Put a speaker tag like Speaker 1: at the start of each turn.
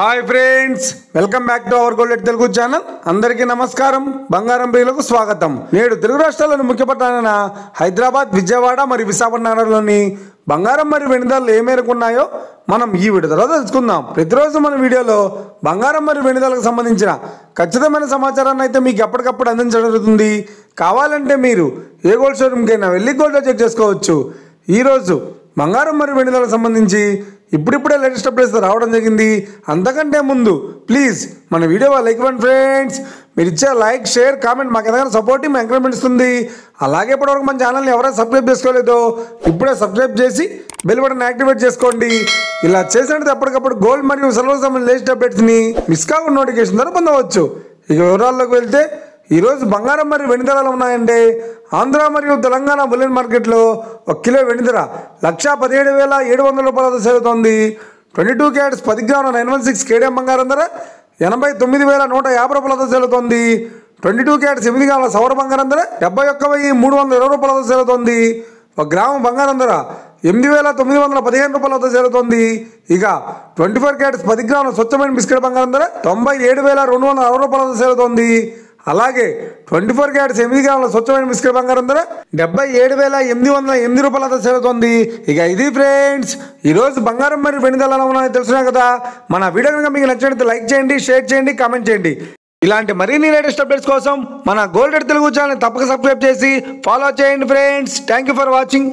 Speaker 1: Hi friends, welcome back to our gold Telugu channel. అందరికీ నమస్కారం. బంగారం ప్రియులకు స్వాగతం. నేడు తెలుగు రాష్ట్రాల్లోని ముఖ్య పట్టణాలైన హైదరాబాద్, విజయవాడ మరియు విశాఖపట్నంలోని బంగారం మరియు వెండి ధరలు ఏ మేరకు ఉన్నాయో మనం ఈ వీడియోలో తెలుసుకుందాం. ప్రతిరోజు మన వీడియోలో బంగారం మరియు వెండి ధరలకు సంబంధించిన ఖచ్చితమైన సమాచారాన్ని అయితే మీకు ఎప్పటికప్పుడు అందించడం జరుగుతుంది. కావాలంటే మీరు ఏ గోల్డ్ షోరూమ్కైనా వెళ్ళి గోల్డ్ చెక్ చేసుకోవచ్చు. ఈరోజు బంగారం మరియు వెండి ధరలకు సంబంధించి ఇప్పుడిప్పుడే లేటెస్ట్ అప్డేట్స్ రావడం జరిగింది. అంతకంటే ముందు ప్లీజ్ మన వీడియో లైక్ ఇవ్వండి ఫ్రెండ్స్. మీరు ఇచ్చే లైక్, షేర్, కామెంట్ మాకు ఏదైనా సపోర్టివ్ ఎంకరేజ్మెంట్ ఇస్తుంది. అలాగే ఇప్పటివరకు మన ఛానల్ని ఎవరైనా సబ్స్క్రైబ్ చేసుకోలేదో ఇప్పుడే సబ్స్క్రైబ్ చేసి బెల్ బటన్ యాక్టివేట్ చేసుకోండి. ఇలా చేసినట్టు ఎప్పటికప్పుడు గోల్డ్ మరియు సిల్వర్ సంబంధించిన లేటెస్ట్ అప్డేట్స్ని మిస్ కాకుండా నోటిఫికేషన్ ద్వారా పొందవచ్చు. ఇక వివరాల్లోకి వెళ్తే ఈరోజు బంగారం మరియు వెండి ధరలు ఉన్నాయంటే ఆంధ్ర మరియు తెలంగాణ బులియన్ మార్కెట్లో 1 కిలో వెండి ధర 1,17,700 రూపాయలతో సేలుతోంది. 22 క్యారెట్స్ 10 గ్రాముల 916 కేడియం బంగారం ధర 89,150 రూపాయలతో సేలుతోంది. 22 క్యారెట్స్ 8 గ్రాముల సౌర బంగారం ధర 71,320 రూపాయలతో సేలుతోంది. 1 గ్రాము బంగారం ధర 8,915 రూపాయలతో చేరుతోంది. ఇక 24 క్యారెట్స్ 10 గ్రాముల స్వచ్ఛమైన బిస్కెట్ బంగారం ధర 97,260 రూపాయలతో చేరుతోంది. అలాగే 24 క్యారెట్స్ 8 గ్రాముల స్వచ్ఛమైన బిస్కెట్ బంగారం ధర 77,808 రూపాయలతో చేరుతోంది. ఇక ఇది ఫ్రెండ్స్ ఈరోజు బంగారం మరియు వెండి ధరలు ఉన్నాయో తెలుసుకున్నాం కదా. మన వీడియో కనుక మీకు నచ్చినట్లయితే లైక్ చేయండి, షేర్ చేయండి, కామెంట్ చేయండి. ఇలాంటి మరిన్ని లేటెస్ట్ అప్డేట్స్ కోసం మన గోల్డ్ తెలుగు ఛానల్ తప్పక సబ్స్క్రైబ్ చేసి ఫాలో చేయండి friends. Thank you for watching.